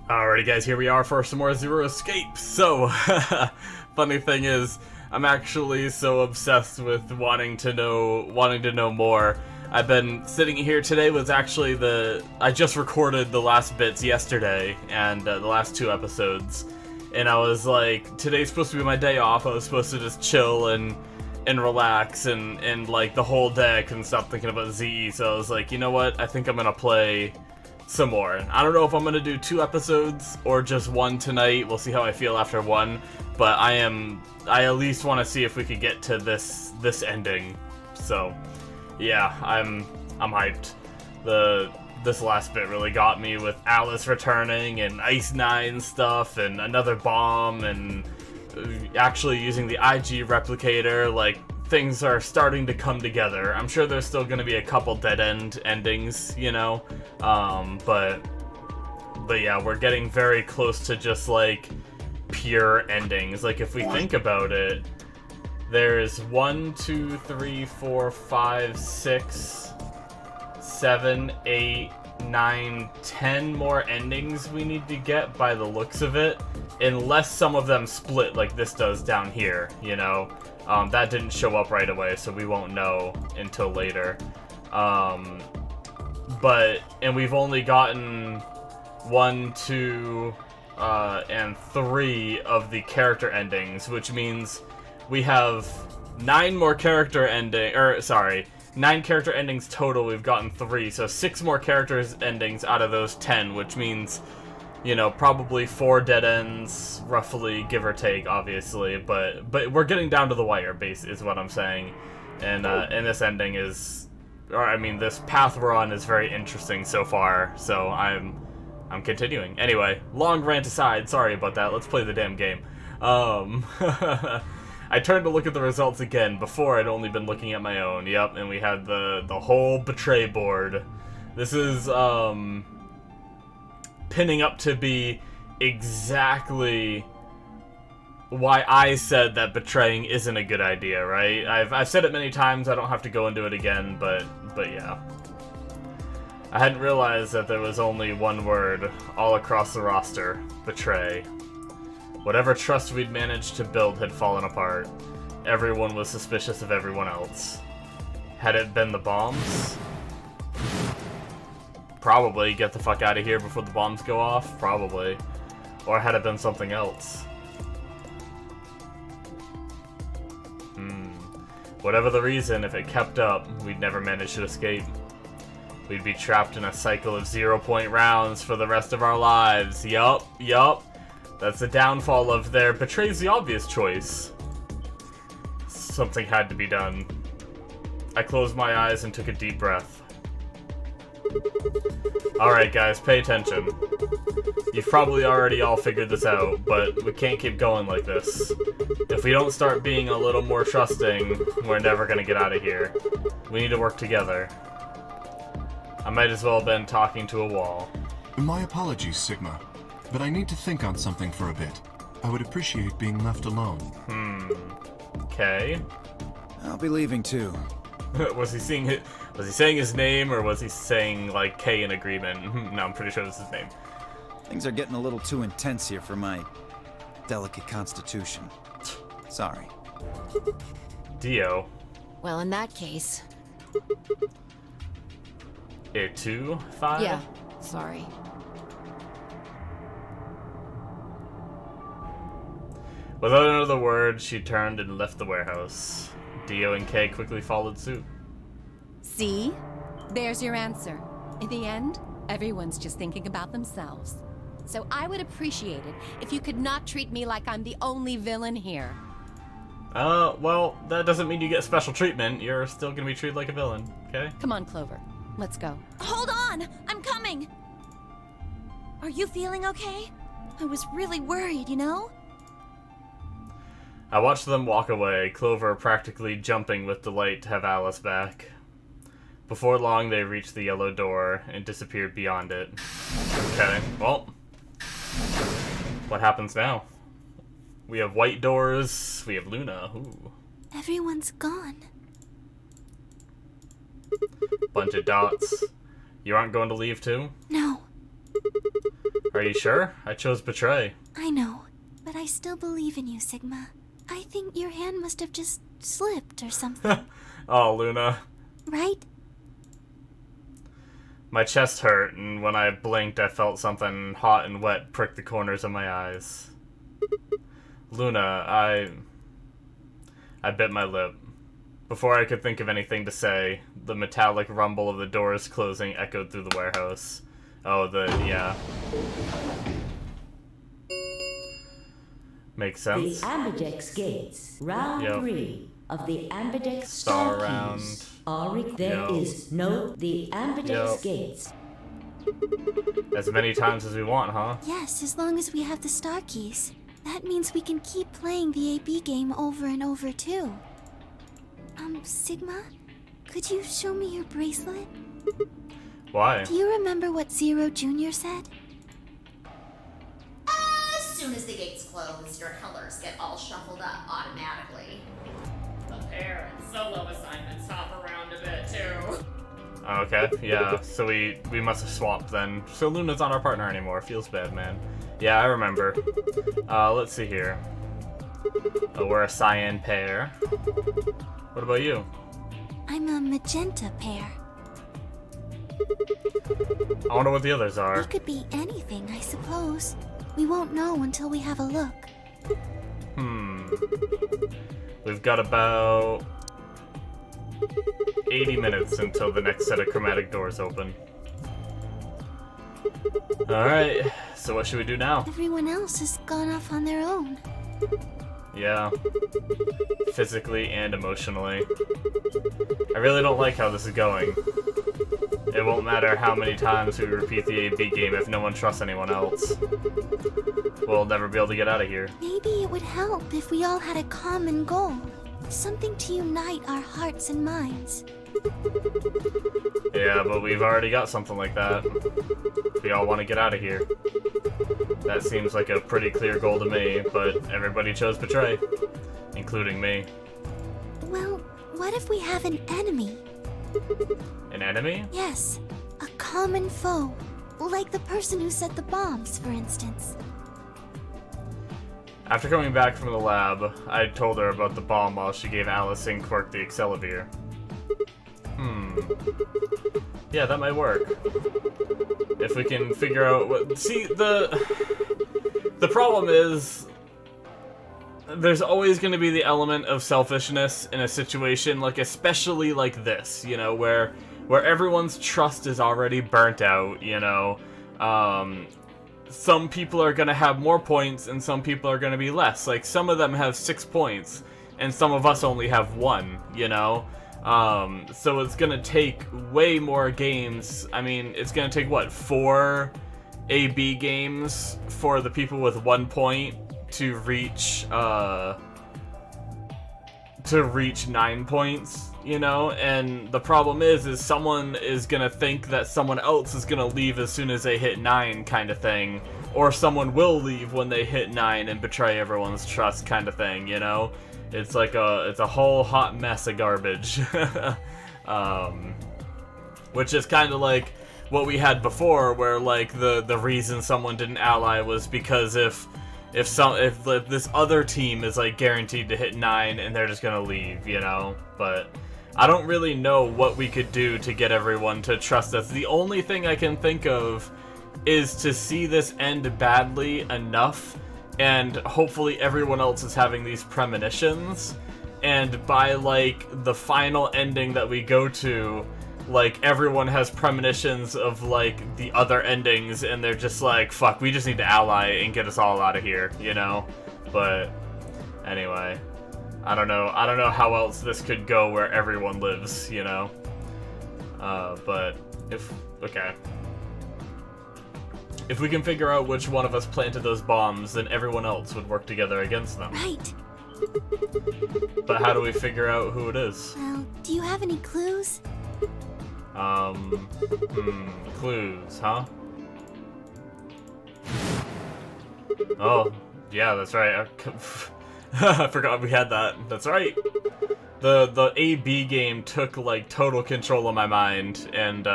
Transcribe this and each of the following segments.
Alrighty guys, here we are for some more Zero Escape. So, funny thing is, I'm actually so obsessed with wanting to know more. I've been sitting here today was actually I just recorded the last bits yesterday, and the last 2 episodes. And I was like, today's supposed to be my day off, I was supposed to just chill and relax, and like the whole day I couldn't stop thinking about ZE, so I was like, you know what, I think I'm gonna play some more. I don't know if I'm gonna do 2 episodes or just 1 tonight. We'll see how I feel after 1. But I at least want to see if we could get to this ending. So, yeah, I'm hyped. This last bit really got me with Alice returning and Ice 9 stuff and another bomb and actually using the IG replicator. Like, things are starting to come together. I'm sure there's still going to be a couple dead-end endings, you know, but yeah, we're getting very close to just, like, pure endings. Like, if we think about it, there's 1, 2, 3, 4, 5, 6, 7, 8, 9, 10 more endings we need to get by the looks of it, unless some of them split like this does down here, you know. That didn't show up right away, so we won't know until later. And we've only gotten 1, 2, and 3 of the character endings, which means we have 9 more character 9 character endings total. We've gotten 3, so 6 more characters endings out of those 10, which means, you know, probably 4 dead ends, roughly, give or take, obviously, but we're getting down to the wire, base is what I'm saying, and this ending is, this path we're on is very interesting so far, so I'm continuing. Anyway, long rant aside, sorry about that, let's play the damn game. I turned to look at the results again. Before, I'd only been looking at my own, yep, and we had the whole betray board. This is, pinning up to be exactly why I said that betraying isn't a good idea, right? I've said it many times, I don't have to go into it again, but yeah. I hadn't realized that there was only one word all across the roster: betray. Whatever trust we'd managed to build had fallen apart. Everyone was suspicious of everyone else. Had it been the bombs? Probably. Get the fuck out of here before the bombs go off? Probably. Or had it been something else? Whatever the reason, if it kept up, we'd never manage to escape. We'd be trapped in a cycle of 0-point rounds for the rest of our lives. Yup. That's the downfall of their betrays the obvious choice. Something had to be done. I closed my eyes and took a deep breath. Alright guys, pay attention. You've probably already all figured this out, but we can't keep going like this. If we don't start being a little more trusting, we're never gonna get out of here. We need to work together. I might as well have been talking to a wall. My apologies, Sigma, but I need to think on something for a bit. I would appreciate being left alone. Okay. I'll be leaving too. Was he saying his name, or was he saying, like, K in agreement? No, I'm pretty sure this is his name. Things are getting a little too intense here for my delicate constitution. Sorry. Dio. Well, in that case... A 2, 5? Yeah, sorry. Without another word, she turned and left the warehouse. Dio and Kay quickly followed suit. See? There's your answer. In the end, everyone's just thinking about themselves. So I would appreciate it if you could not treat me like I'm the only villain here. Well, that doesn't mean you get special treatment. You're still gonna be treated like a villain, okay? Come on, Clover. Let's go. Hold on! I'm coming! Are you feeling okay? I was really worried, you know? I watched them walk away, Clover practically jumping with delight to have Alice back. Before long, they reached the yellow door and disappeared beyond it. Okay, well, what happens now? We have white doors, we have Luna, ooh. Everyone's gone. Bunch of dots. You aren't going to leave too? No. Are you sure? I chose betray. I know, but I still believe in you, Sigma. I think your hand must have just slipped or something. Oh, Luna. Right? My chest hurt, and when I blinked, I felt something hot and wet prick the corners of my eyes. Luna, I bit my lip. Before I could think of anything to say, the metallic rumble of the doors closing echoed through the warehouse. Oh, yeah. Makes sense. The Ambidex gates, round 3 of the Ambidex Star star round. keys. There is no the Ambidex gates. As many times as we want, huh? Yes, as long as we have the star keys. That means we can keep playing the AB game over and over, too. Sigma? Could you show me your bracelet? Why? Do you remember what Zero Jr. said? As soon as the gates close, your colors get all shuffled up automatically. The pair and solo assignments hop around a bit too. Okay, yeah, so we must have swapped then. So Luna's not our partner anymore. Feels bad, man. Yeah, I remember. Let's see here. Oh, we're a cyan pair. What about you? I'm a magenta pair. I wonder what the others are. We could be anything, I suppose. We won't know until we have a look. We've got about 80 minutes until the next set of chromatic doors open. Alright, so what should we do now? Everyone else has gone off on their own. Yeah. Physically and emotionally. I really don't like how this is going. It won't matter how many times we repeat the AB game if no one trusts anyone else. We'll never be able to get out of here. Maybe it would help if we all had a common goal. Something to unite our hearts and minds. Yeah, but we've already got something like that. We all want to get out of here. That seems like a pretty clear goal to me, but everybody chose betray, including me. Well, what if we have an enemy? An enemy? Yes, a common foe. Like the person who set the bombs, for instance. After coming back from the lab, I told her about the bomb while she gave Alice and Quirk the Accelavir. Yeah, that might work. If we can figure out what... See, the problem is... There's always going to be the element of selfishness in a situation, like, especially like this, you know, where everyone's trust is already burnt out, you know. Some people are going to have more points and some people are going to be less. Like, some of them have 6 points and some of us only have 1, you know. So it's going to take way more games. I mean, it's going to take, what, 4 AB games for the people with 1 point to reach 9 points, you know? And the problem is someone is gonna think that someone else is gonna leave as soon as they hit 9 kind of thing, or someone will leave when they hit 9 and betray everyone's trust kind of thing, you know? It's like it's a whole hot mess of garbage. Which is kind of like what we had before, where like the reason someone didn't ally was because if this other team is like guaranteed to hit 9 and they're just gonna leave, you know? But I don't really know what we could do to get everyone to trust us. The only thing I can think of is to see this end badly enough, and hopefully everyone else is having these premonitions, and by like the final ending that we go to, like, everyone has premonitions of, like, the other endings, and they're just like, fuck, we just need to ally and get us all out of here, you know? But, anyway, I don't know how else this could go where everyone lives, you know? But, okay. If we can figure out which one of us planted those bombs, then everyone else would work together against them. Right. But how do we figure out who it is? Well, do you have any clues? Clues, huh? Oh, yeah, that's right. I forgot we had that. That's right. The AB game took, like, total control of my mind, and,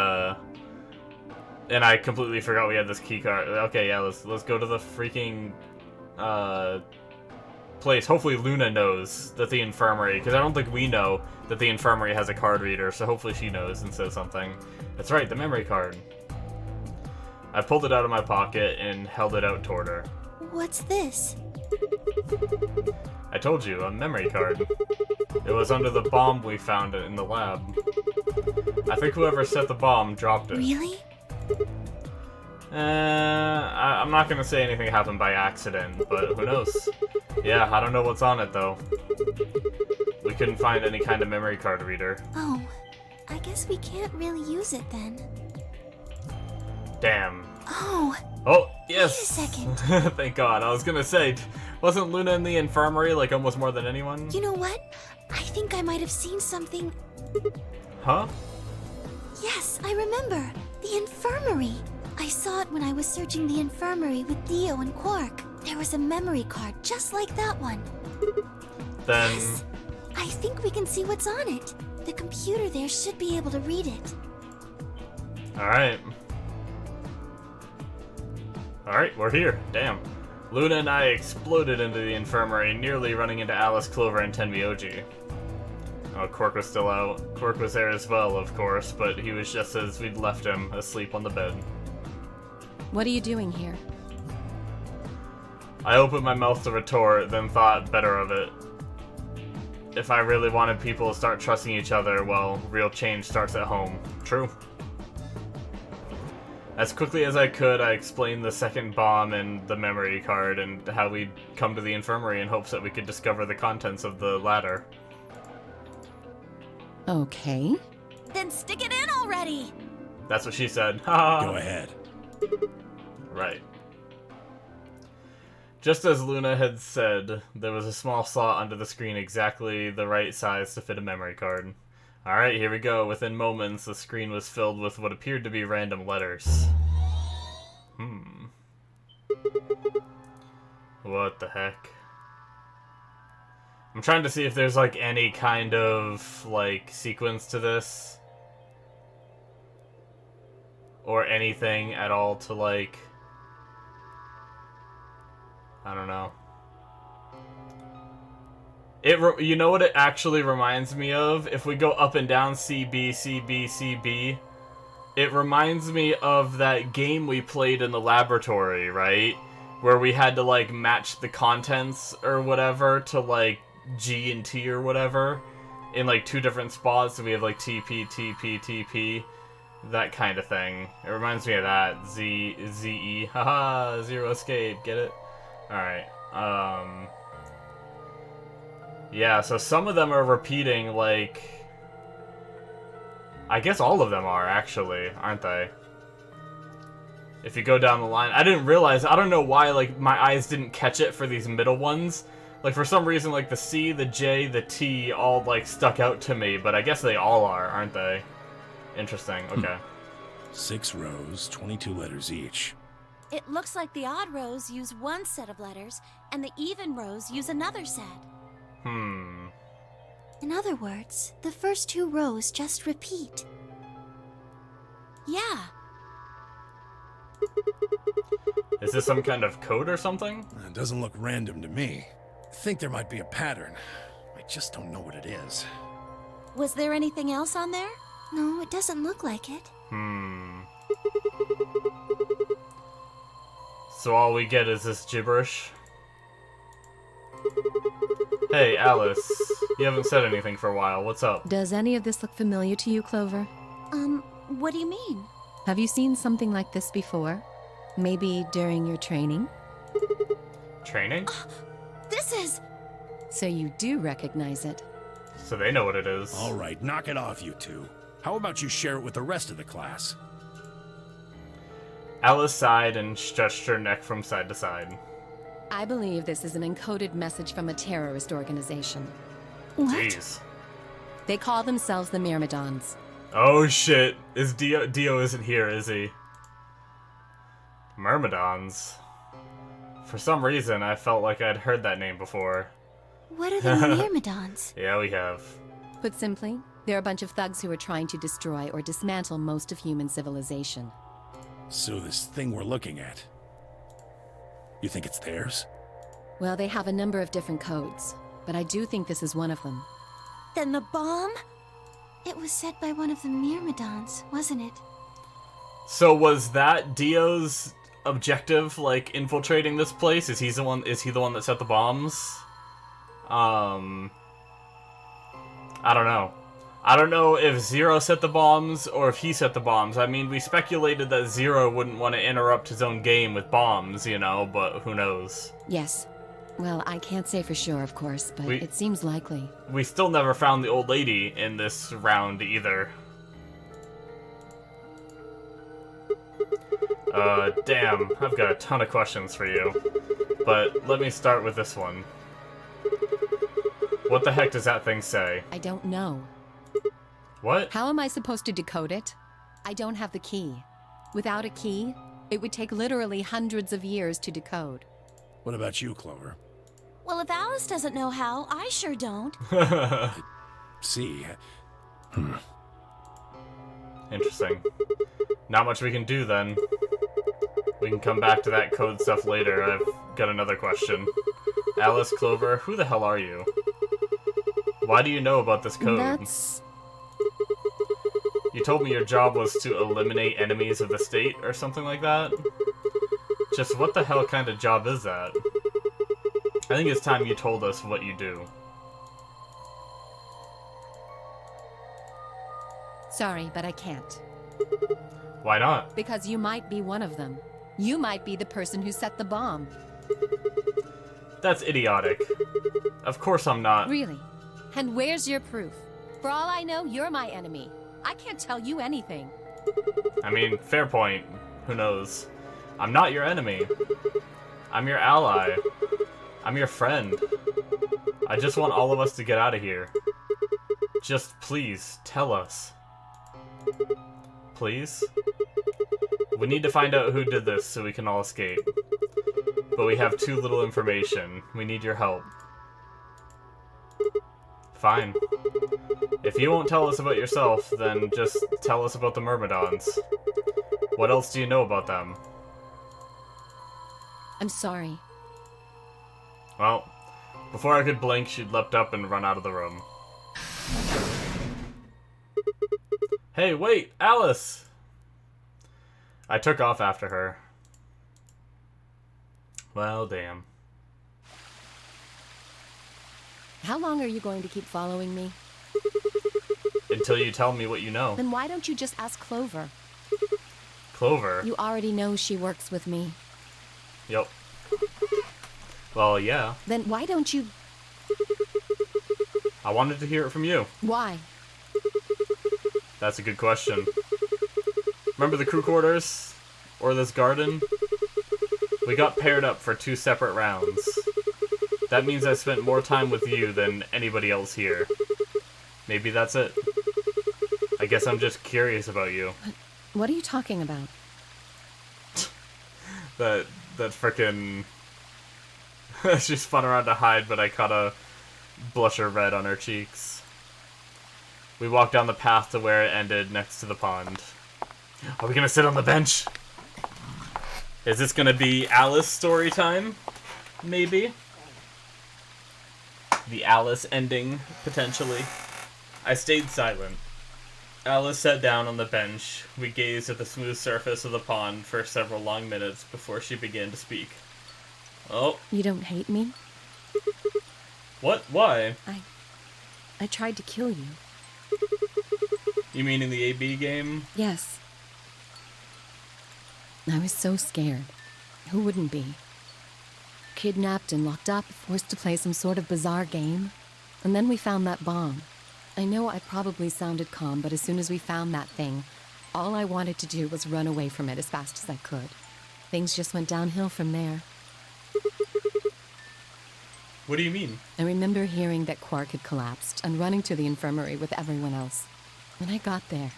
And I completely forgot we had this key card. Okay, yeah, let's go to the freaking place. Hopefully Luna knows that the infirmary, because I don't think we know that the infirmary has a card reader, so hopefully she knows and says something. That's right, the memory card. I pulled it out of my pocket and held it out toward her. What's this? I told you, a memory card. It was under the bomb we found in the lab. I think whoever set the bomb dropped it. Really? I'm not gonna say anything happened by accident, but who knows? Yeah, I don't know what's on it though. We couldn't find any kind of memory card reader. Oh, I guess we can't really use it then. Damn. Oh. Oh, yes! Wait a second. Thank God. I was gonna say, wasn't Luna in the infirmary like almost more than anyone? You know what? I think I might have seen something. Huh? Yes, I remember. The infirmary. I saw it when I was searching the infirmary with Dio and Quark. There was a memory card just like that one. Then... Yes. I think we can see what's on it. The computer there should be able to read it. Alright. Alright, we're here. Damn. Luna and I exploded into the infirmary, nearly running into Alice, Clover, and Tenmyoji. Oh, Quark was still out. Quark was there as well, of course, but he was just as we'd left him, asleep on the bed. What are you doing here? I opened my mouth to retort, then thought better of it. If I really wanted people to start trusting each other, well, real change starts at home. True. As quickly as I could, I explained the second bomb and the memory card and how we'd come to the infirmary in hopes that we could discover the contents of the ladder. Okay. Then stick it in already! That's what she said. Ha! Go ahead. Right. Just as Luna had said, there was a small slot under the screen exactly the right size to fit a memory card. Alright, here we go. Within moments, the screen was filled with what appeared to be random letters. What the heck? I'm trying to see if there's, like, any kind of, like, sequence to this. Or anything at all to, like... I don't know. You know what it actually reminds me of? If we go up and down CB, CB, CB, it reminds me of that game we played in the laboratory, right? Where we had to, like, match the contents or whatever to, like, G and T or whatever in, like, 2 different spots. So we have, like, TP, TP, TP, that kind of thing. It reminds me of that. Z, ZE. Haha, Zero Escape, get it? Alright, yeah, so some of them are repeating, like... I guess all of them are, actually, aren't they? If you go down the line... I didn't realize, I don't know why, like, my eyes didn't catch it for these middle ones. Like, for some reason, like, the C, the J, the T all, like, stuck out to me, but I guess they all are, aren't they? Interesting, okay. 6 rows, 22 letters each. It looks like the odd rows use one set of letters, and the even rows use another set. In other words, the first 2 rows just repeat. Yeah. Is this some kind of code or something? It doesn't look random to me. I think there might be a pattern. I just don't know what it is. Was there anything else on there? No, it doesn't look like it. So all we get is this gibberish? Hey, Alice. You haven't said anything for a while. What's up? Does any of this look familiar to you, Clover? What do you mean? Have you seen something like this before? Maybe during your training? Training? This is... So you do recognize it. So they know what it is. All right, knock it off, you two. How about you share it with the rest of the class? Alice sighed and stretched her neck from side to side. I believe this is an encoded message from a terrorist organization. What? Jeez. They call themselves the Myrmidons. Oh shit. Dio isn't here, is he? Myrmidons. For some reason, I felt like I'd heard that name before. What are the Myrmidons? Yeah, we have. Put simply, they're a bunch of thugs who are trying to destroy or dismantle most of human civilization. So this thing we're looking at, you think it's theirs? Well, they have a number of different codes, but I do think this is one of them. Then the bomb? It was set by one of the Myrmidons, wasn't it? So was that Dio's objective, like infiltrating this place? Is he the one that set the bombs? I don't know. I don't know if Zero set the bombs or if he set the bombs. I mean, we speculated that Zero wouldn't want to interrupt his own game with bombs, you know, but who knows? Yes. Well, I can't say for sure, of course, but it seems likely. We still never found the old lady in this round either. Damn, I've got a ton of questions for you. But let me start with this one. What the heck does that thing say? I don't know. What? How am I supposed to decode it? I don't have the key. Without a key, it would take literally hundreds of years to decode. What about you, Clover? Well, if Alice doesn't know how, I sure don't. See. Interesting. Not much we can do then. We can come back to that code stuff later. I've got another question. Alice, Clover, who the hell are you? Why do you know about this code? That's... You told me your job was to eliminate enemies of the state or something like that? Just what the hell kind of job is that? I think it's time you told us what you do. Sorry, but I can't. Why not? Because you might be one of them. You might be the person who set the bomb. That's idiotic. Of course I'm not. Really? And where's your proof? For all I know, you're my enemy. I can't tell you anything. I mean, fair point. Who knows? I'm not your enemy. I'm your ally. I'm your friend. I just want all of us to get out of here. Just please, tell us. Please? We need to find out who did this so we can all escape. But we have too little information. We need your help. Fine. If you won't tell us about yourself, then just tell us about the Myrmidons. What else do you know about them? I'm sorry. Well, before I could blink, she'd leapt up and run out of the room. Hey, wait! Alice! I took off after her. Well, damn. How long are you going to keep following me? Until you tell me what you know. Then why don't you just ask Clover? Clover? You already know she works with me. Yep. Well, yeah. Then why don't you... I wanted to hear it from you. Why? That's a good question. Remember the crew quarters? Or this garden? We got paired up for 2 separate rounds. That means I spent more time with you than anybody else here. Maybe that's it. I guess I'm just curious about you. What are you talking about? that frickin'... She spun around to hide, but I caught a blusher red on her cheeks. We walked down the path to where it ended next to the pond. Are we gonna sit on the bench? Is this gonna be Alice story time? Maybe? The Alice ending, potentially. I stayed silent. Alice sat down on the bench. We gazed at the smooth surface of the pond for several long minutes before she began to speak. Oh. You don't hate me? What? Why? I tried to kill you. You mean in the AB game? Yes. I was so scared. Who wouldn't be? Kidnapped and locked up, forced to play some sort of bizarre game. And then we found that bomb. I know I probably sounded calm, but as soon as we found that thing, all I wanted to do was run away from it as fast as I could. Things just went downhill from there. What do you mean? I remember hearing that Quark had collapsed and running to the infirmary with everyone else. When I got there,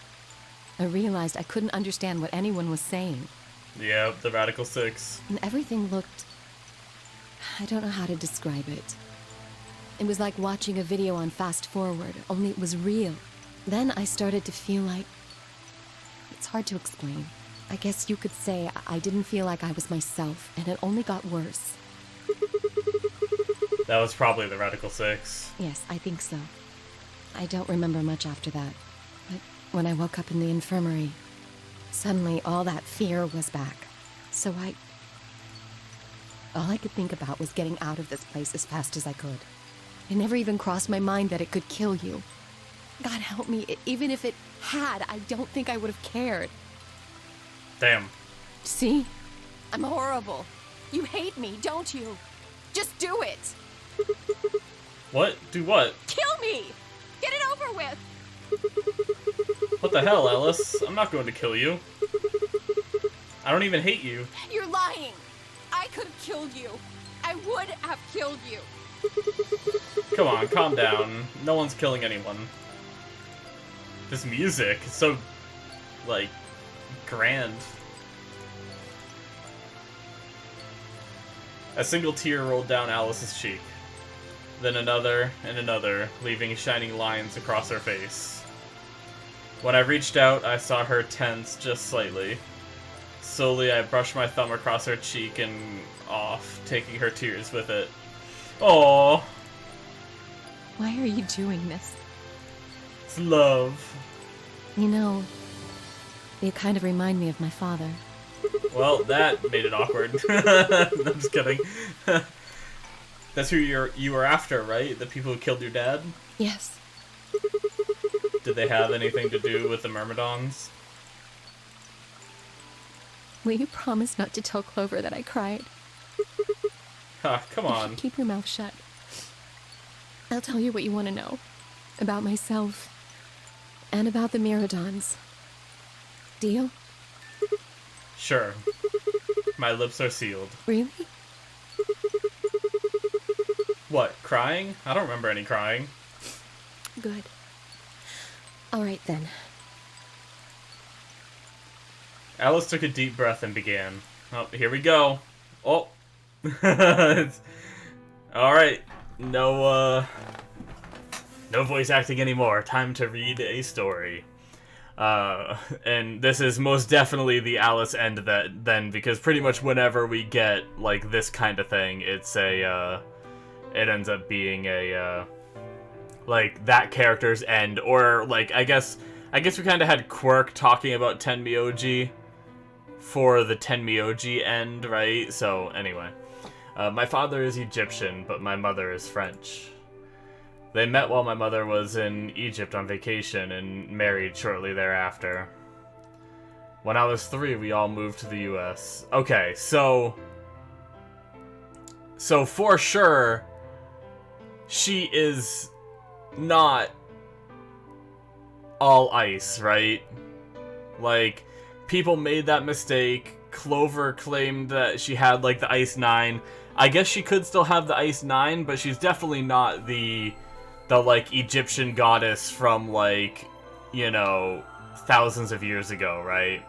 I realized I couldn't understand what anyone was saying. Yeah, the Radical Six. And everything looked... I don't know how to describe it. It was like watching a video on fast forward, only it was real. Then I started to feel like... It's hard to explain. I guess you could say I didn't feel like I was myself, and it only got worse. That was probably the Radical Six. Yes, I think so. I don't remember much after that. But when I woke up in the infirmary, suddenly all that fear was back. So all I could think about was getting out of this place as fast as I could. It never even crossed my mind that it could kill you. God help me, even if it had, I don't think I would have cared. Damn. See? I'm horrible. You hate me, don't you? Just do it! What? Do what? Kill me! Get it over with! What the hell, Alice? I'm not going to kill you. I don't even hate you. You're lying! I could have killed you. I would have killed you. Come on, calm down. No one's killing anyone. This music is so, like, grand. A single tear rolled down Alice's cheek. Then another and another, leaving shining lines across her face. When I reached out, I saw her tense just slightly. Slowly, I brushed my thumb across her cheek and off, taking her tears with it. Aww. Why are you doing this? It's love. You know, you kind of remind me of my father. Well, that made it awkward. I'm just kidding. That's who you were after, right? The people who killed your dad? Yes. Did they have anything to do with the Myrmidons? Will you promise not to tell Clover that I cried? Ha, come on. Keep your mouth shut. I'll tell you what you want to know. About myself. And about the Myrmidons. Deal? Sure. My lips are sealed. Really? What, crying? I don't remember any crying. Good. All right, then. Alice took a deep breath and began. Oh, here we go. Oh. Alright. No voice acting anymore. Time to read a story. And this is most definitely the Alice end of that then, because pretty much whenever we get, like, this kind of thing, it's a, it ends up being a, like, that character's end, or, like, I guess we kind of had Quirk talking about Tenmyoji for the Tenmyoji end, right? So, anyway. My father is Egyptian, but my mother is French. They met while my mother was in Egypt on vacation and married shortly thereafter. When I was 3, we all moved to the US. Okay, so for sure, she is not all ice, right? Like, people made that mistake. Clover claimed that she had, like, the Ice 9. I guess she could still have the Ice 9, but she's definitely not the like, Egyptian goddess from, like, you know, thousands of years ago, right?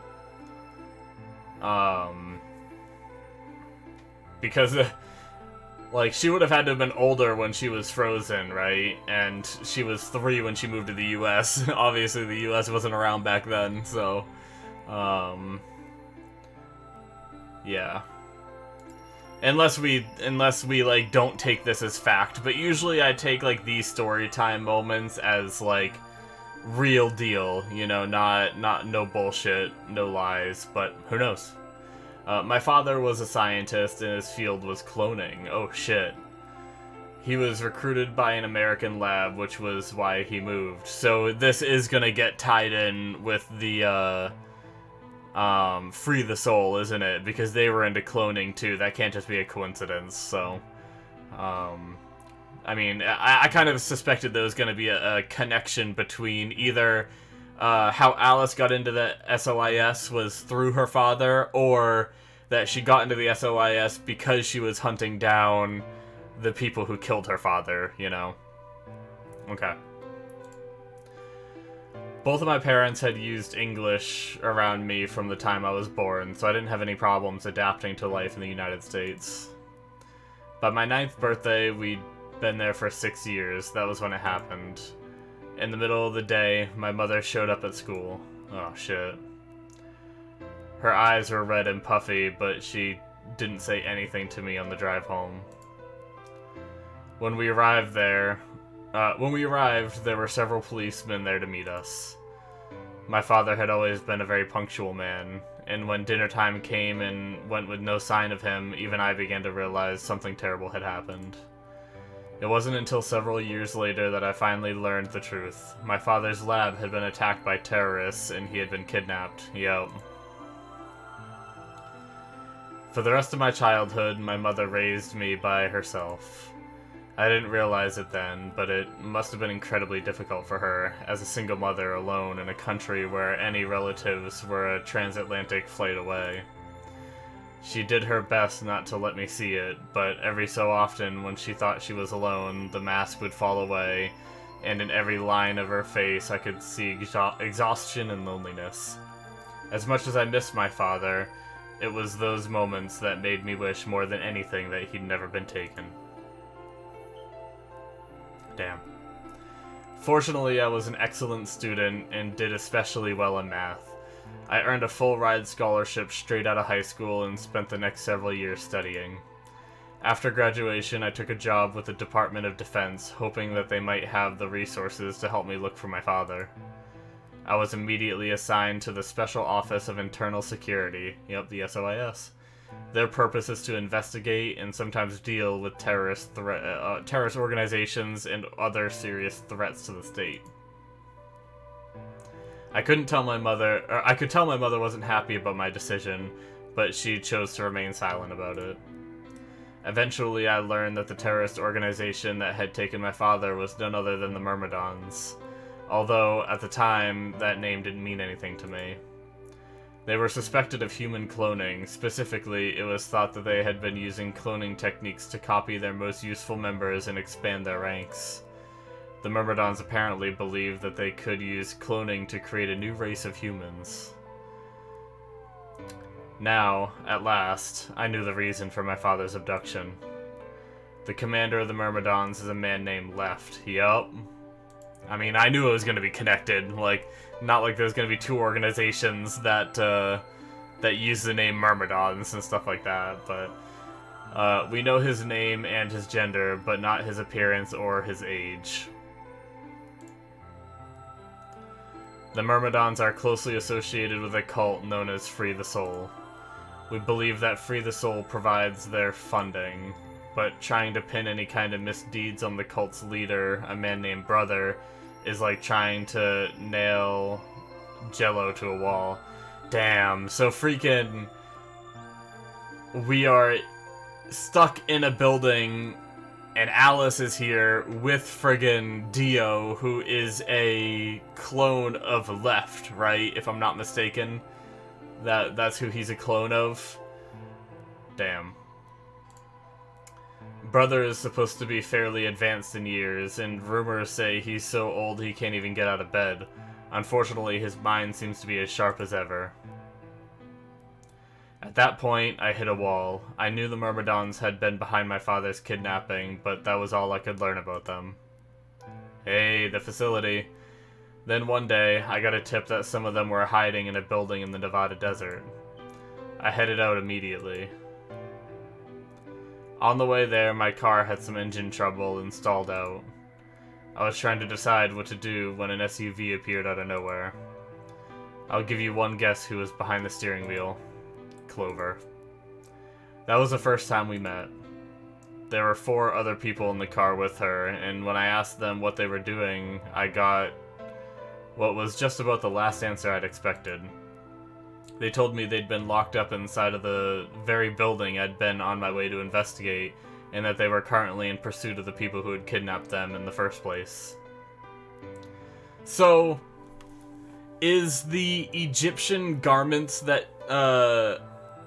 Because, like, she would have had to have been older when she was frozen, right? And she was 3 when she moved to the US. Obviously, the US wasn't around back then, so, yeah. Unless we, like, don't take this as fact. But usually I take, like, these story time moments as, like, real deal. You know, not no bullshit, no lies, but who knows? My father was a scientist and his field was cloning. Oh, shit. He was recruited by an American lab, which was why he moved. So this is gonna get tied in with the, Free the Soul, isn't it? Because they were into cloning too. That can't just be a coincidence. So, I mean, I kind of suspected there was going to be a connection between either how Alice got into the SOIS was through her father, or that she got into the SOIS because she was hunting down the people who killed her father, you know? Okay. Both of my parents had used English around me from the time I was born, so I didn't have any problems adapting to life in the United States. By my 9th birthday, we'd been there for 6 years. That was when it happened. In the middle of the day, my mother showed up at school. Oh, shit. Her eyes were red and puffy, but she didn't say anything to me on the drive home. When we arrived, there were several policemen there to meet us. My father had always been a very punctual man, and when dinner time came and went with no sign of him, even I began to realize something terrible had happened. It wasn't until several years later that I finally learned the truth. My father's lab had been attacked by terrorists, and he had been kidnapped. Yup. For the rest of my childhood, my mother raised me by herself. I didn't realize it then, but it must have been incredibly difficult for her, as a single mother alone in a country where any relatives were a transatlantic flight away. She did her best not to let me see it, but every so often when she thought she was alone, the mask would fall away, and in every line of her face I could see exhaustion and loneliness. As much as I missed my father, it was those moments that made me wish more than anything that he'd never been taken. Damn. Fortunately, I was an excellent student and did especially well in math. I earned a full-ride scholarship straight out of high school and spent the next several years studying. After graduation, I took a job with the Department of Defense, hoping that they might have the resources to help me look for my father. I was immediately assigned to the Special Office of Internal Security, yep, the SOIS. Their purpose is to investigate and sometimes deal with terrorist organizations and other serious threats to the state. I could tell my mother wasn't happy about my decision, but she chose to remain silent about it. Eventually, I learned that the terrorist organization that had taken my father was none other than the Morthadons, although at the time that name didn't mean anything to me. They were suspected of human cloning. Specifically, it was thought that they had been using cloning techniques to copy their most useful members and expand their ranks. The Morthadons apparently believed that they could use cloning to create a new race of humans. Now, at last, I knew the reason for my father's abduction. The commander of the Morthadons is a man named Left. Yup. I mean, I knew it was going to be connected. Like, not like there's going to be two organizations that use the name Morthadons and stuff like that, but we know his name and his gender, but not his appearance or his age. The Morthadons are closely associated with a cult known as Free the Soul. We believe that Free the Soul provides their funding, but trying to pin any kind of misdeeds on the cult's leader, a man named Brother, is like trying to nail Jello to a wall. Damn, so freaking... we are stuck in a building, and Alice is here with friggin' Dio, who is a clone of Left, right? If I'm not mistaken. That's who he's a clone of. Damn. Brother is supposed to be fairly advanced in years, and rumors say he's so old he can't even get out of bed. Unfortunately, his mind seems to be as sharp as ever. At that point, I hit a wall. I knew the Morthadons had been behind my father's kidnapping, but that was all I could learn about them. Hey, the facility. Then one day, I got a tip that some of them were hiding in a building in the Nevada desert. I headed out immediately. On the way there, my car had some engine trouble and stalled out. I was trying to decide what to do when an SUV appeared out of nowhere. I'll give you one guess who was behind the steering wheel. Clover. That was the first time we met. There were 4 other people in the car with her, and when I asked them what they were doing, I got what was just about the last answer I'd expected. They told me they'd been locked up inside of the very building I'd been on my way to investigate, and that they were currently in pursuit of the people who had kidnapped them in the first place. So, is the Egyptian garments that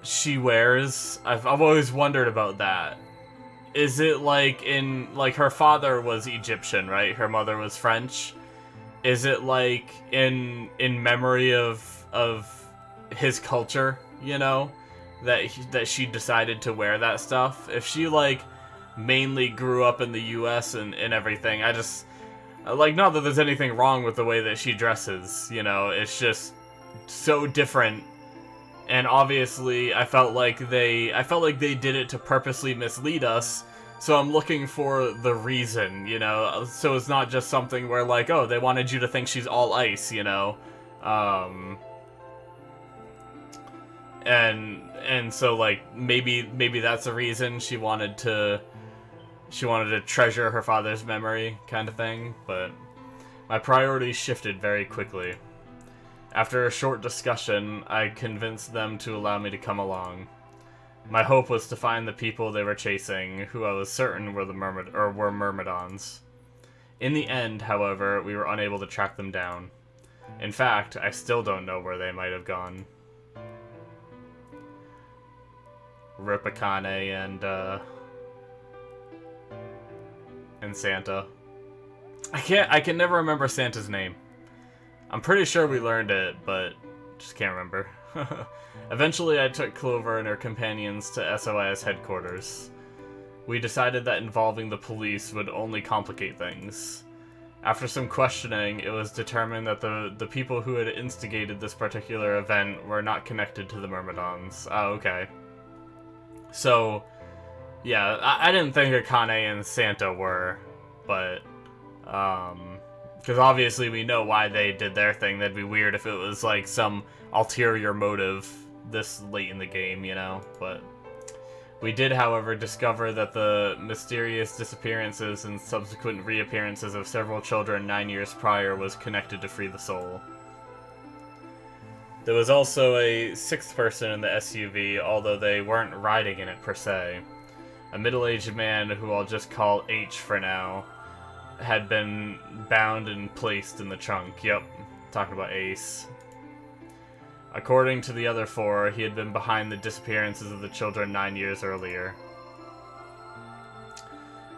she wears, I've always wondered about that. Is it like her father was Egyptian, right? Her mother was French. Is it like in memory of his culture, you know, that she decided to wear that stuff? If she like mainly grew up in the US and everything, I just like, not that there's anything wrong with the way that she dresses, you know, it's just so different And obviously, I felt like they did it to purposely mislead us. So I'm looking for the reason, you know. So it's not just something where like, oh, they wanted you to think she's all ice, you know. And so like maybe that's the reason she wanted to treasure her father's memory, kind of thing. But my priorities shifted very quickly. After a short discussion, I convinced them to allow me to come along. My hope was to find the people they were chasing, who I was certain were were Myrmidons. In the end, however, we were unable to track them down. In fact, I still don't know where they might have gone. Ripakane and Santa. I can never remember Santa's name. I'm pretty sure we learned it, but just can't remember. Eventually, I took Clover and her companions to SOIS headquarters. We decided that involving the police would only complicate things. After some questioning, it was determined that the people who had instigated this particular event were not connected to the Myrmidons. Oh, okay. So, yeah, I didn't think Akane and Santa were, but, because obviously we know why they did their thing. That'd be weird if it was, like, some ulterior motive this late in the game, you know, but we did, however, discover that the mysterious disappearances and subsequent reappearances of several children 9 years prior was connected to Free the Soul. There was also a sixth person in the SUV, although they weren't riding in it per se. A middle-aged man, who I'll just call H for now, had been bound and placed in the trunk. Yep, talking about Ace. According to the other four, he had been behind the disappearances of the children 9 years earlier.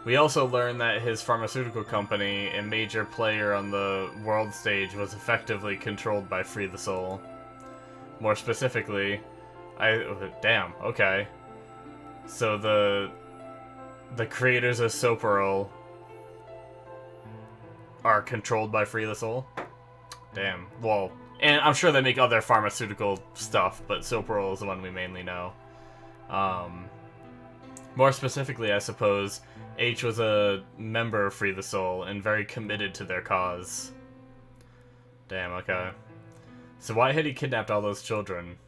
We also learned that his pharmaceutical company, a major player on the world stage, was effectively controlled by Free the Soul. More specifically, damn, okay. So the creators of Soperil are controlled by Free the Soul? Damn, well... And I'm sure they make other pharmaceutical stuff, but Soperil is the one we mainly know. More specifically, I suppose, H was a member of Free the Soul and very committed to their cause. Damn, okay. So why had he kidnapped all those children?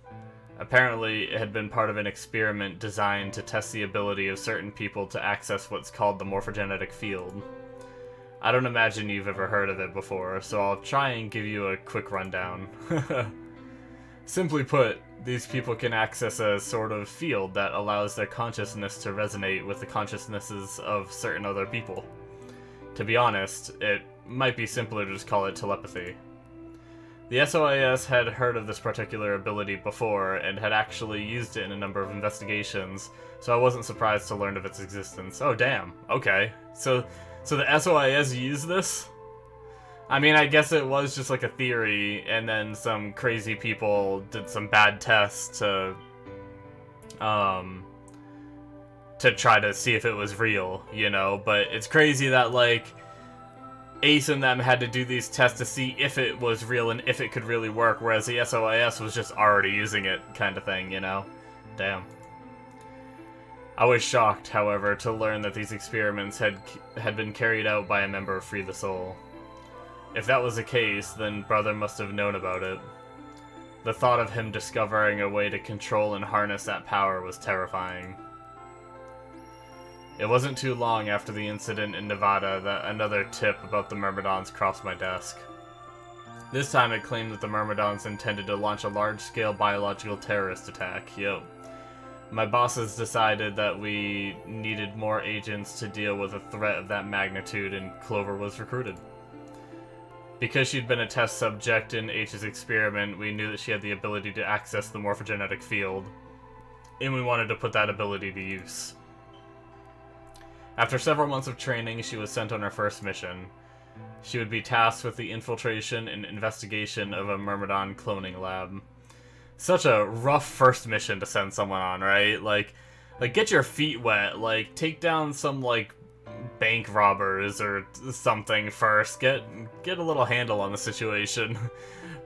Apparently, it had been part of an experiment designed to test the ability of certain people to access what's called the morphogenetic field. I don't imagine you've ever heard of it before, so I'll try and give you a quick rundown. Simply put, these people can access a sort of field that allows their consciousness to resonate with the consciousnesses of certain other people. To be honest, it might be simpler to just call it telepathy. The SOIS had heard of this particular ability before, and had actually used it in a number of investigations, so I wasn't surprised to learn of its existence. Oh damn, okay. So the SOIS used this? I mean, I guess it was just like a theory, and then some crazy people did some bad tests to try to see if it was real, you know? But it's crazy that, like, Ace and them had to do these tests to see if it was real and if it could really work, whereas the SOIS was just already using it, kind of thing, you know? Damn. I was shocked, however, to learn that these experiments had been carried out by a member of Free the Soul. If that was the case, then Brother must have known about it. The thought of him discovering a way to control and harness that power was terrifying. It wasn't too long after the incident in Nevada that another tip about the Myrmidons crossed my desk. This time it claimed that the Myrmidons intended to launch a large-scale biological terrorist attack. Yo. My bosses decided that we needed more agents to deal with a threat of that magnitude, and Clover was recruited. Because she'd been a test subject in H's experiment, we knew that she had the ability to access the morphogenetic field, and we wanted to put that ability to use. After several months of training, she was sent on her first mission. She would be tasked with the infiltration and investigation of a Myrmidon cloning lab. Such a rough first mission to send someone on, right? Like get your feet wet, like take down some like bank robbers or something first. Get a little handle on the situation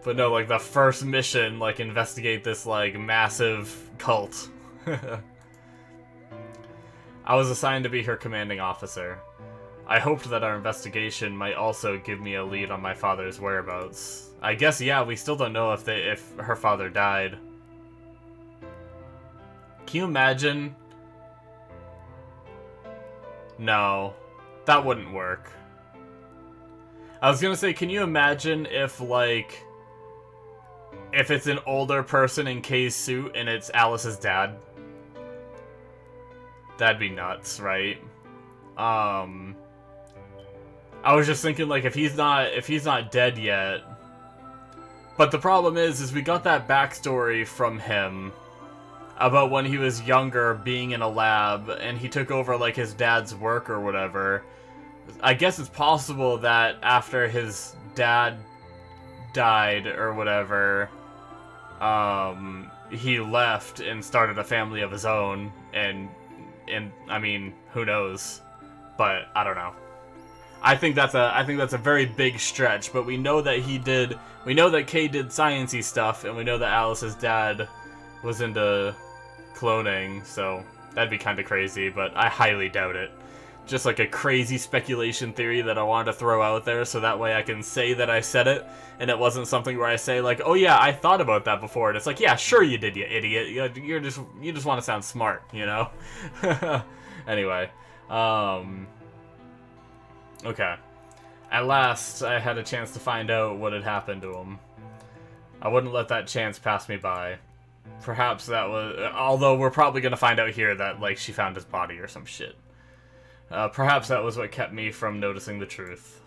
But no, like, the first mission, like, investigate this, like, massive cult. I was assigned to be her commanding officer. I hoped that our investigation might also give me a lead on my father's whereabouts. I guess, yeah, we still don't know if her father died. Can you imagine? No, that wouldn't work. I was gonna say, can you imagine if, like, if it's an older person in Kay's suit and it's Alice's dad? That'd be nuts, right? I was just thinking, like, if he's not dead yet. But the problem is we got that backstory from him about when he was younger, being in a lab, and he took over, like, his dad's work or whatever. I guess it's possible that after his dad died or whatever, he left and started a family of his own, and I mean, who knows? But I don't know. I think that's a very big stretch, but we know that we know that Kay did sciencey stuff, and we know that Alice's dad was into cloning, so that'd be kind of crazy, but I highly doubt it. Just like a crazy speculation theory that I wanted to throw out there, so that way I can say that I said it, and it wasn't something where I say, like, oh yeah, I thought about that before, and it's like, yeah, sure you did, you idiot. You just want to sound smart, you know? Anyway, okay. At last, I had a chance to find out what had happened to him. I wouldn't let that chance pass me by. Perhaps that was... Although we're probably going to find out here that, like, she found his body or some shit. Perhaps that was what kept me from noticing the truth.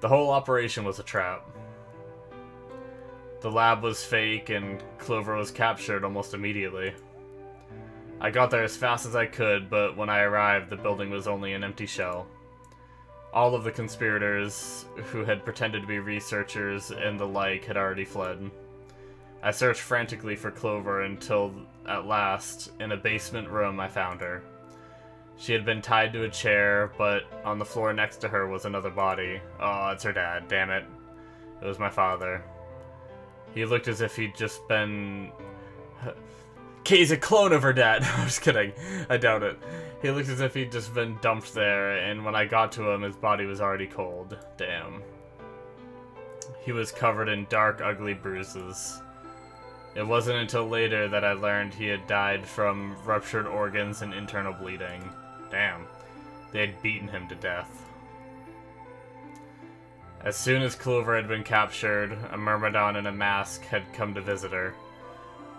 The whole operation was a trap. The lab was fake, and Clover was captured almost immediately. I got there as fast as I could, but when I arrived, the building was only an empty shell. All of the conspirators, who had pretended to be researchers and the like, had already fled. I searched frantically for Clover until, at last, in a basement room, I found her. She had been tied to a chair, but on the floor next to her was another body. Oh, it's her dad, damn it. It was my father. He looked as if he'd just been... Kay's a clone of her dad! I'm just kidding. I doubt it. He looked as if he'd just been dumped there, and when I got to him, his body was already cold. Damn. He was covered in dark, ugly bruises. It wasn't until later that I learned he had died from ruptured organs and internal bleeding. Damn. They had beaten him to death. As soon as Clover had been captured, a Myrmidon in a mask had come to visit her.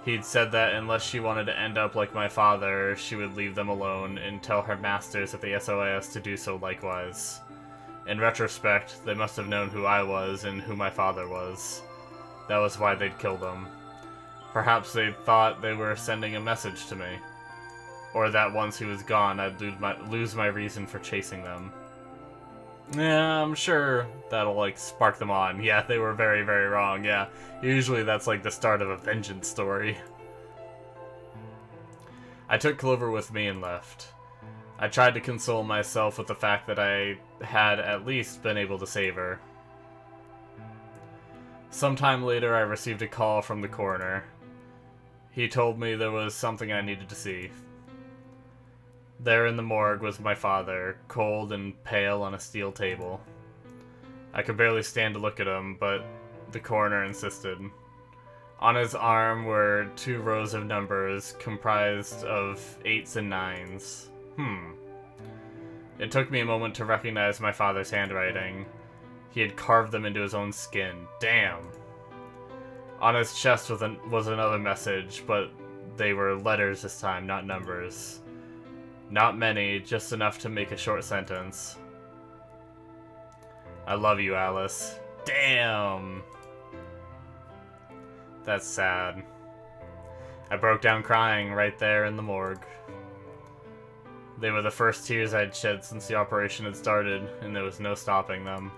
He'd said that unless she wanted to end up like my father, she would leave them alone and tell her masters at the SOS to do so likewise. In retrospect, they must have known who I was and who my father was. That was why they'd killed him. Perhaps they thought they were sending a message to me. Or that once he was gone, I'd lose my reason for chasing them. Yeah, I'm sure that'll, like, spark them on. Yeah, they were very, very wrong, yeah. Usually that's, like, the start of a vengeance story. I took Clover with me and left. I tried to console myself with the fact that I had at least been able to save her. Sometime later, I received a call from the coroner. He told me there was something I needed to see. There in the morgue was my father, cold and pale on a steel table. I could barely stand to look at him, but the coroner insisted. On his arm were 2 rows of numbers comprised of 8s and 9s. It took me a moment to recognize my father's handwriting. He had carved them into his own skin. Damn! On his chest was another message, but they were letters this time, not numbers. Not many, just enough to make a short sentence. I love you, Alice. Damn! That's sad. I broke down crying right there in the morgue. They were the first tears I'd shed since the operation had started, and there was no stopping them.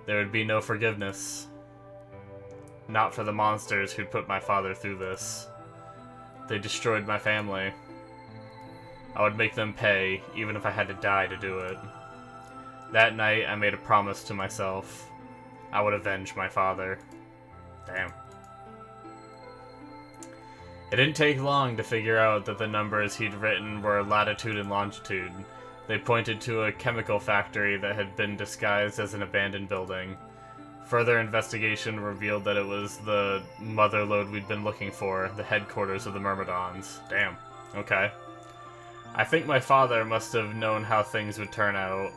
There would be no forgiveness. Not for the monsters who'd put my father through this. They destroyed my family. I would make them pay, even if I had to die to do it. That night, I made a promise to myself. I would avenge my father. Damn. It didn't take long to figure out that the numbers he'd written were latitude and longitude. They pointed to a chemical factory that had been disguised as an abandoned building. Further investigation revealed that it was the motherlode we'd been looking for, the headquarters of the Myrmidons. Damn. Okay. I think my father must have known how things would turn out.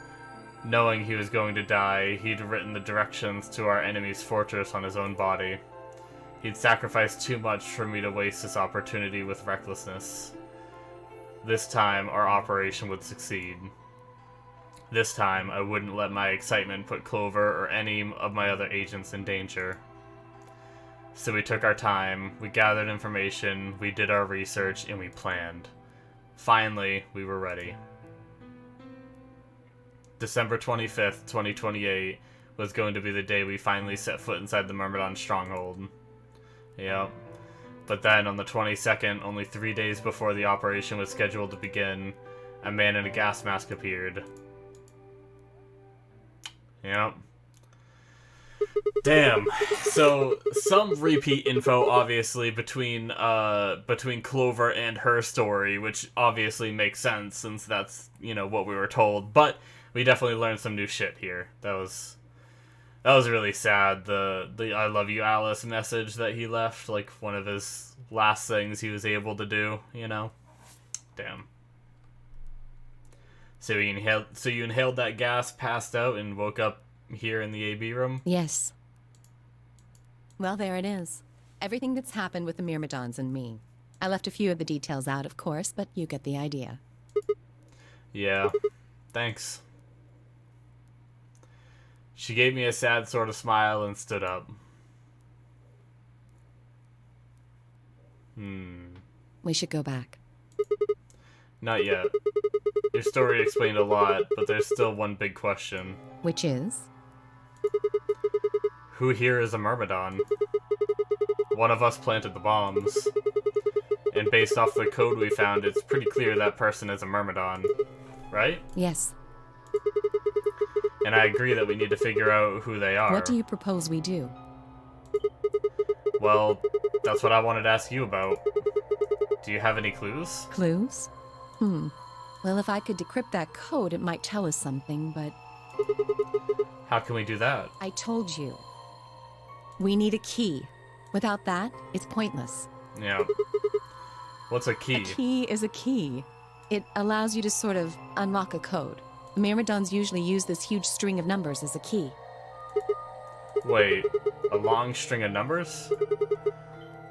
Knowing he was going to die, he'd written the directions to our enemy's fortress on his own body. He'd sacrificed too much for me to waste this opportunity with recklessness. This time, our operation would succeed. This time, I wouldn't let my excitement put Clover or any of my other agents in danger. So we took our time, we gathered information, we did our research, and we planned. Finally, we were ready. December 25th, 2028 was going to be the day we finally set foot inside the Myrmidon stronghold. Yep. But then, on the 22nd, only 3 days before the operation was scheduled to begin, a man in a gas mask appeared. Yep. Damn. So, some repeat info, obviously, between Clover and her story, which obviously makes sense, since that's, you know, what we were told. But we definitely learned some new shit here. That was really sad. The I love you, Alice message that he left, like one of his last things he was able to do, you know? Damn. So you inhaled that gas, passed out, and woke up here in the AB room? Yes. Well, there it is. Everything that's happened with the Myrmidons and me. I left a few of the details out, of course, but you get the idea. Yeah. Thanks. She gave me a sad sort of smile and stood up. We should go back. Not yet. Your story explained a lot, but there's still one big question. Which is? Who here is a Myrmidon? One of us planted the bombs. And based off the code we found, it's pretty clear that person is a Myrmidon. Right? Yes. And I agree that we need to figure out who they are. What do you propose we do? Well, that's what I wanted to ask you about. Do you have any clues? Clues? Well, if I could decrypt that code, it might tell us something, but... How can we do that? I told you. We need a key. Without that, it's pointless. Yeah. What's a key? A key is a key. It allows you to sort of unlock a code. Myrmidons usually use this huge string of numbers as a key. Wait, a long string of numbers?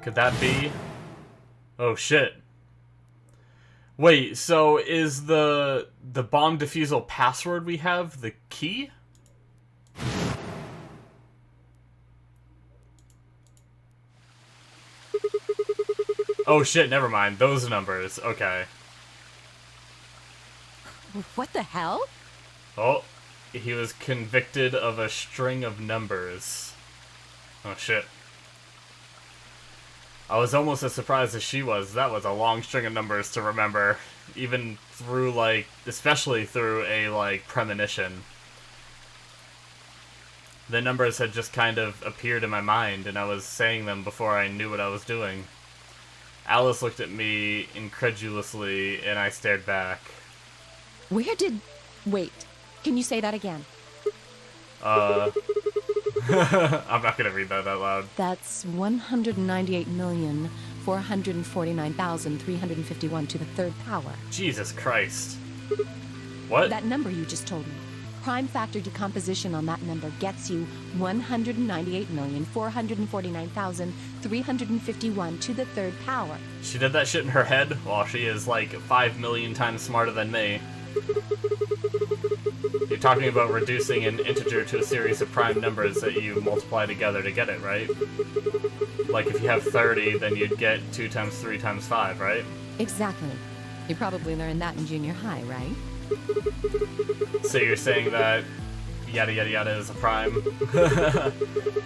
Could that be... Oh shit. Wait, so is the bomb defusal password we have the key? Oh shit, never mind. Those numbers. Okay. What the hell? Oh, he was convicted of a string of numbers. Oh shit. I was almost as surprised as she was. That was a long string of numbers to remember. Even through, like, especially through a, like, premonition. The numbers had just kind of appeared in my mind, and I was saying them before I knew what I was doing. Alice looked at me incredulously, and I stared back. Where did... Wait, can you say that again? I'm not gonna read that out loud. That's 198,449,351 to the third power. Jesus Christ. What? That number you just told me. Prime factor decomposition on that number gets you 198,449,351 to the third power. She did that shit in her head? Well, she is like 5 million times smarter than me. You're talking about reducing an integer to a series of prime numbers that you multiply together to get it, right? Like if you have 30, then you'd get 2 times 3 times 5, right? Exactly. You probably learned that in junior high, right? So you're saying that yada yada yada is a prime,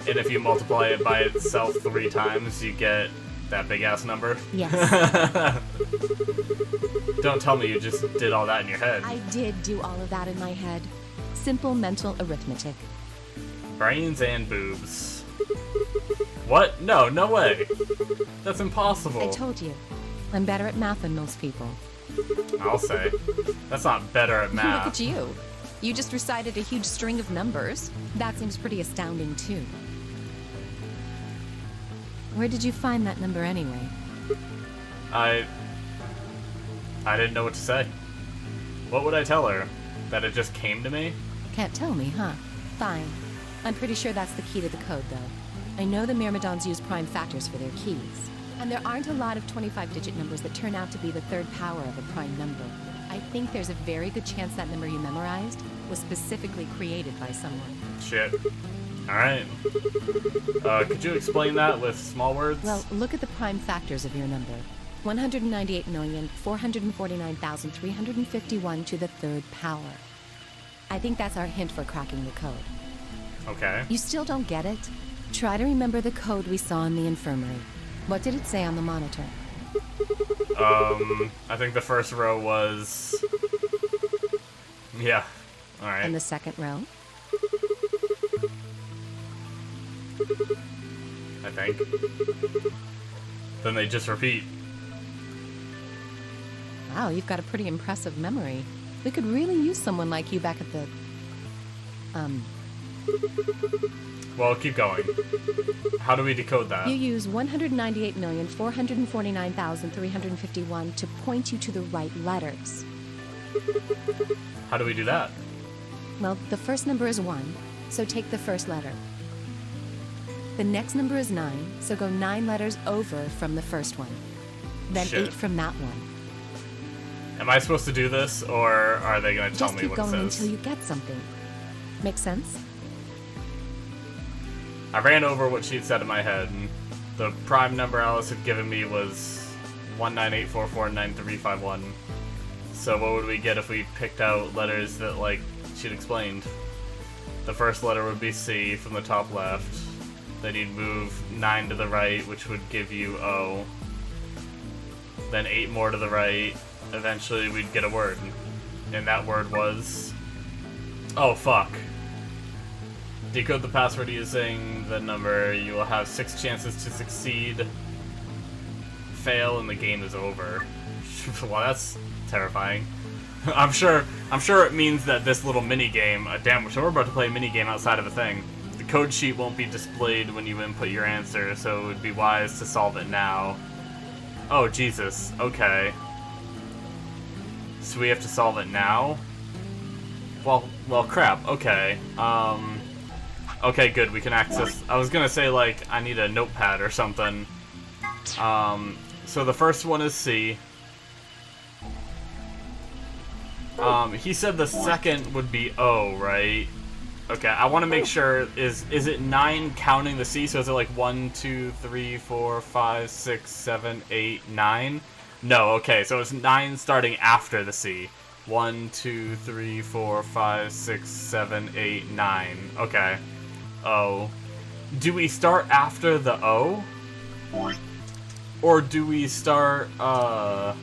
and if you multiply it by itself 3 times, you get that big ass number? Yes. Don't tell me you just did all that in your head. I did do all of that in my head. Simple mental arithmetic. Brains and boobs. What? No, no way. That's impossible. I told you. I'm better at math than most people. I'll say. That's not better at math. Look at you. You just recited a huge string of numbers. That seems pretty astounding, too. Where did you find that number anyway? I didn't know what to say. What would I tell her? That it just came to me? Can't tell me, huh? Fine. I'm pretty sure that's the key to the code, though. I know the Myrmidons use prime factors for their keys. And there aren't a lot of 25-digit numbers that turn out to be the third power of a prime number. I think there's a very good chance that number you memorized was specifically created by someone. Shit. Alright. Could you explain that with small words? Well, look at the prime factors of your number. 198,449,351 to the third power. I think that's our hint for cracking the code. Okay. You still don't get it? Try to remember the code we saw in the infirmary. What did it say on the monitor? I think the first row was... Yeah. Alright. And the second row? I think. Then they just repeat. Wow, you've got a pretty impressive memory. We could really use someone like you back at the... Well, keep going. How do we decode that? You use 198,449,351 to point you to the right letters. How do we do that? Well, the first number is 1, so take the first letter. The next number is 9, so go 9 letters over from the first one. Then Shit. 8 from that one. Am I supposed to do this, or are they going to tell Just me keep what it going says? until you get something. Make sense? I ran over what she'd said in my head, and the prime number Alice had given me was 198449351. So what would we get if we picked out letters that, like, she'd explained? The first letter would be C from the top left. Then you'd move 9 to the right, which would give you O. Then 8 more to the right. Eventually we'd get a word. And that word was... Oh, fuck. Decode the password using the number. You will have 6 chances to succeed. Fail and the game is over. Well, that's terrifying. I'm sure it means that this little mini game. Damn, so we're about to play a mini game outside of a thing. The code sheet won't be displayed when you input your answer, so it would be wise to solve it now. Oh Jesus. Okay. So we have to solve it now? Well, crap. Okay. Okay, good. We can access. I was gonna say like I need a notepad or something. So the first one is C. He said the second would be O, right? Okay, I want to make sure, is it 9 counting the C? So is it like 1, 2, 3, 4, 5, 6, 7, 8, 9? No, okay, so it's 9 starting after the C. 1, 2, 3, 4, 5, 6, 7, 8, 9. Okay. O. Do we start after the O? Or do we start, how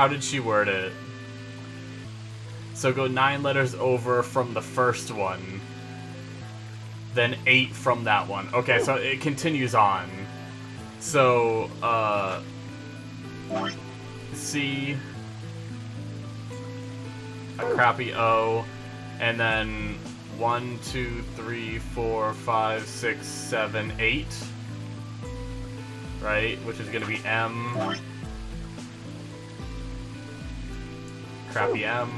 did she word it? So go 9 letters over from the first one. Then 8 from that one. Okay, so it continues on. So, C, a crappy O, and then 1, 2, 3, 4, 5, 6, 7, 8. Right? Which is gonna be M. Crappy M.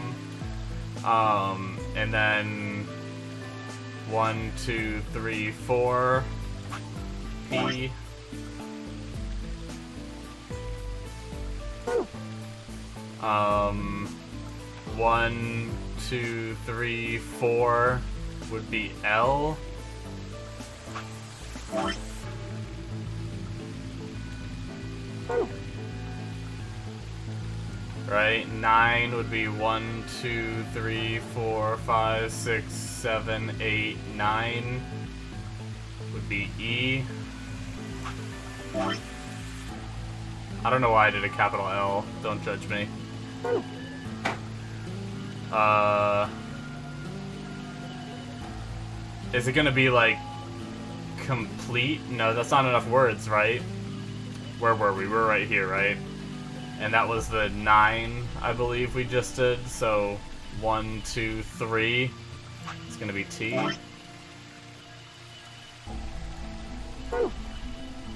And then 1, 2, 3, 4. P. 1, 2, 3, 4 would be L. Right? 9 would be 1, 2, 3, 4, 5, 6, 7, 8, 9 would be E. I don't know why I did a capital L. Don't judge me. Is it gonna be like complete? No, that's not enough words, right? Where were we? We're right here, right? And that was the 9, I believe we just did. So 1, 2, 3. It's gonna be T.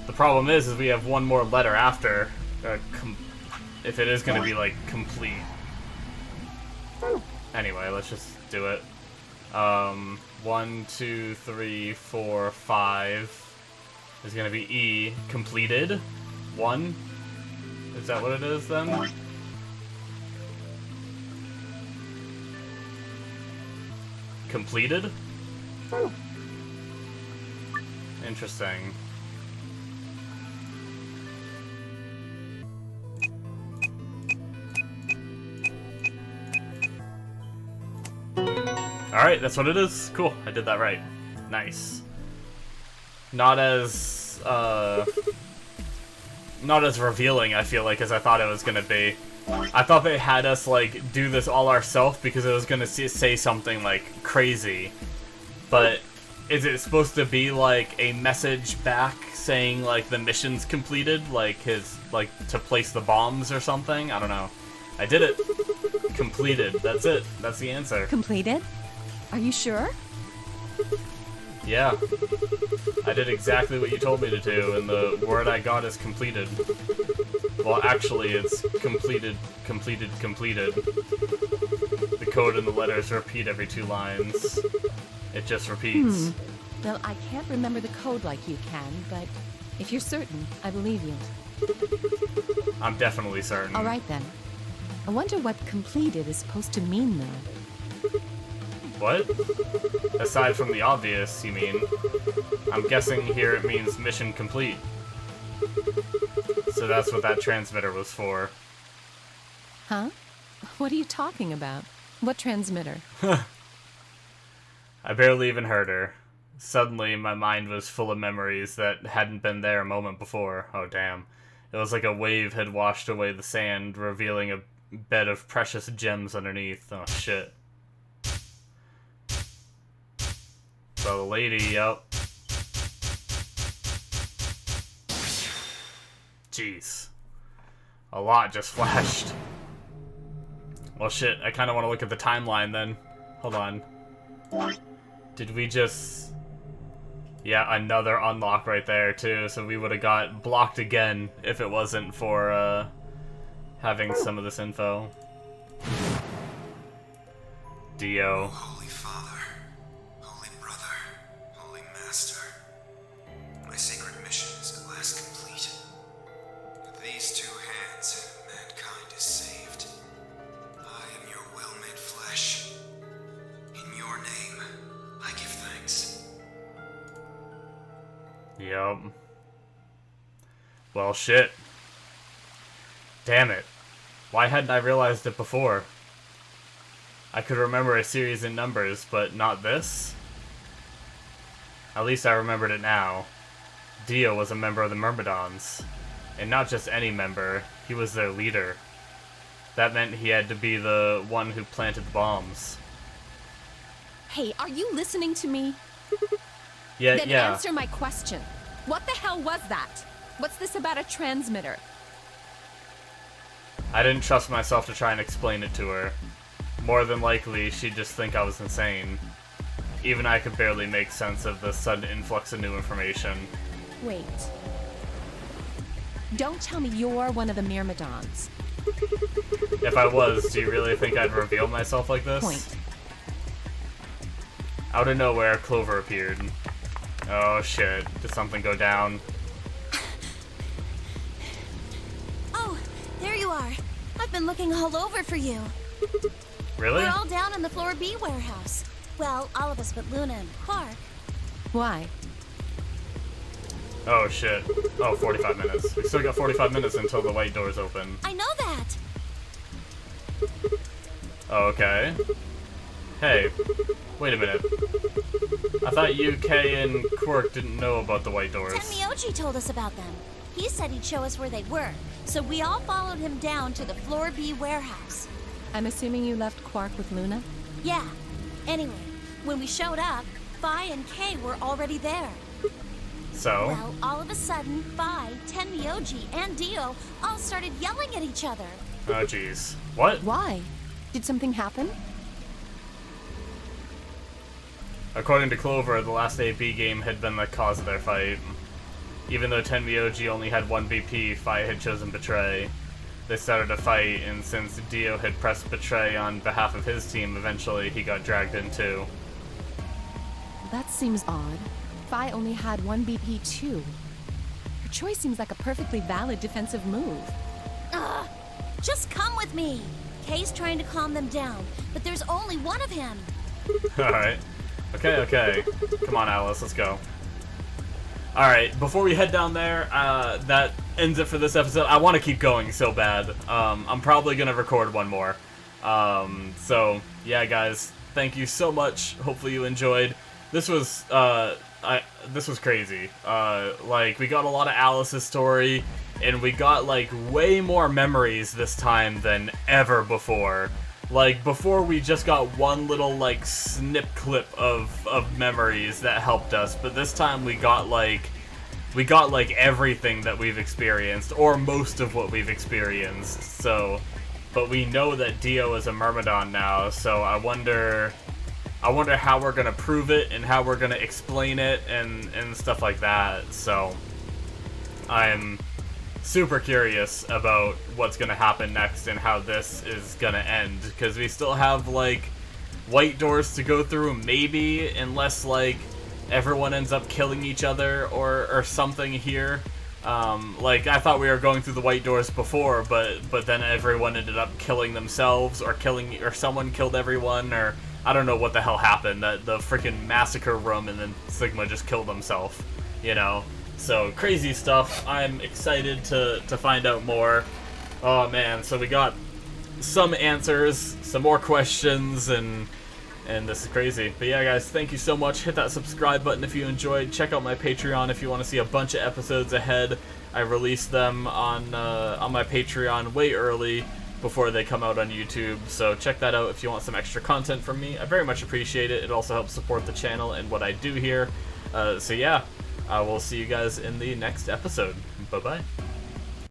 The problem is we have one more letter after. If it is gonna be like complete. Anyway, let's just do it. 1, 2, 3, 4, 5 is gonna be E. Completed. 1. Is that what it is then? Completed? Interesting. Alright, that's what it is. Cool, I did that right. Nice. Not as revealing, I feel like, as I thought it was gonna be. I thought they had us, like, do this all ourselves because it was gonna say something, like, crazy. But is it supposed to be, like, a message back saying, like, the mission's completed? Like, to place the bombs or something? I don't know. I did it. Completed. That's it. That's the answer. Completed? Are you sure? Yeah. I did exactly what you told me to do, and the word I got is completed. Well, actually, it's completed, completed, completed. The code and the letters repeat every 2 lines. It just repeats. Well, I can't remember the code like you can, but if you're certain, I believe you. I'm definitely certain. All right, then. I wonder what completed is supposed to mean, though. What? Aside from the obvious, you mean? I'm guessing here it means mission complete. So that's what that transmitter was for. Huh? What are you talking about? What transmitter? I barely even heard her. Suddenly, my mind was full of memories that hadn't been there a moment before. Oh, damn. It was like a wave had washed away the sand, revealing a bed of precious gems underneath. Oh, shit. So the lady, yep. Jeez. A lot just flashed. Well, shit, I kind of want to look at the timeline then. Hold on. Did we just... Yeah, another unlock right there, too. So we would have got blocked again if it wasn't for, having some of this info. Dio. Holy Father, Holy Brother, Holy Master, my sacred mission is at last complete. With these 2 hands, mankind is saved. I am your well-made flesh. In your name, I give thanks. Yup. Well, shit. Damn it. Why hadn't I realized it before? I could remember a series in numbers, but not this? At least I remembered it now. Dio was a member of the Myrmidons. And not just any member, he was their leader. That meant he had to be the one who planted the bombs. Hey, are you listening to me? Yeah, Then yeah. answer my question. What the hell was that? What's this about a transmitter? I didn't trust myself to try and explain it to her. More than likely, she'd just think I was insane. Even I could barely make sense of the sudden influx of new information. Wait. Don't tell me you're one of the Myrmidons. If I was, do you really think I'd reveal myself like this? Point. Out of nowhere, Clover appeared. Oh shit, did something go down? Oh, there you are. I've been looking all over for you. Really? We're all down in the Floor B warehouse. Well, all of us but Luna and Quark. Why? Oh shit. Oh, 45 minutes. We still got 45 minutes until the white doors open. I know that. Okay. Hey, wait a minute. I thought you, Kay, and Quirk didn't know about the white doors. Tenmyoji told us about them. He said he'd show us where they were, so we all followed him down to the Floor B warehouse. I'm assuming you left Quark with Luna? Yeah. Anyway, when we showed up, Phi and Kay were already there. So? Well, all of a sudden, Phi, Tenmyoji, and Dio all started yelling at each other. Oh, jeez. What? Why? Did something happen? According to Clover, the last AB game had been the cause of their fight. Even though Tenmyoji only had 1 BP, Phi had chosen Betray. They started a fight, and since Dio had pressed Betray on behalf of his team, eventually he got dragged in too. That seems odd. Phi only had 1 BP too. Her choice seems like a perfectly valid defensive move. Ugh! Just come with me! Kay's trying to calm them down, but there's only one of him. Alright. Okay. Come on, Alice, let's go. Alright, before we head down there, that ends it for this episode. I want to keep going so bad. I'm probably going to record one more. So, yeah, guys, thank you so much. Hopefully you enjoyed. This was, this was crazy. Like, we got a lot of Alice's story, and we got, like, way more memories this time than ever before. Like, before we just got one little, like, snip clip of memories that helped us, but this time we got, like, everything that we've experienced, or most of what we've experienced, so, but we know that Dio is a Myrmidon now, so I wonder how we're gonna prove it, and how we're gonna explain it, and stuff like that, so, I'm super curious about what's gonna happen next and how this is gonna end, because we still have, like, white doors to go through, maybe, unless, like, everyone ends up killing each other or something here. Like, I thought we were going through the white doors before, but then everyone ended up killing themselves, or someone killed everyone, or I don't know what the hell happened, that the freaking massacre room, and then Sigma just killed himself, you know? So, crazy stuff. I'm excited to find out more. Oh man, so we got some answers, some more questions, and this is crazy. But yeah, guys, thank you so much. Hit that subscribe button if you enjoyed. Check out my Patreon if you want to see a bunch of episodes ahead. I release them on my Patreon way early before they come out on YouTube, so check that out if you want some extra content from me. I very much appreciate it. It also helps support the channel and what I do here. So yeah. I will see you guys in the next episode. Bye-bye.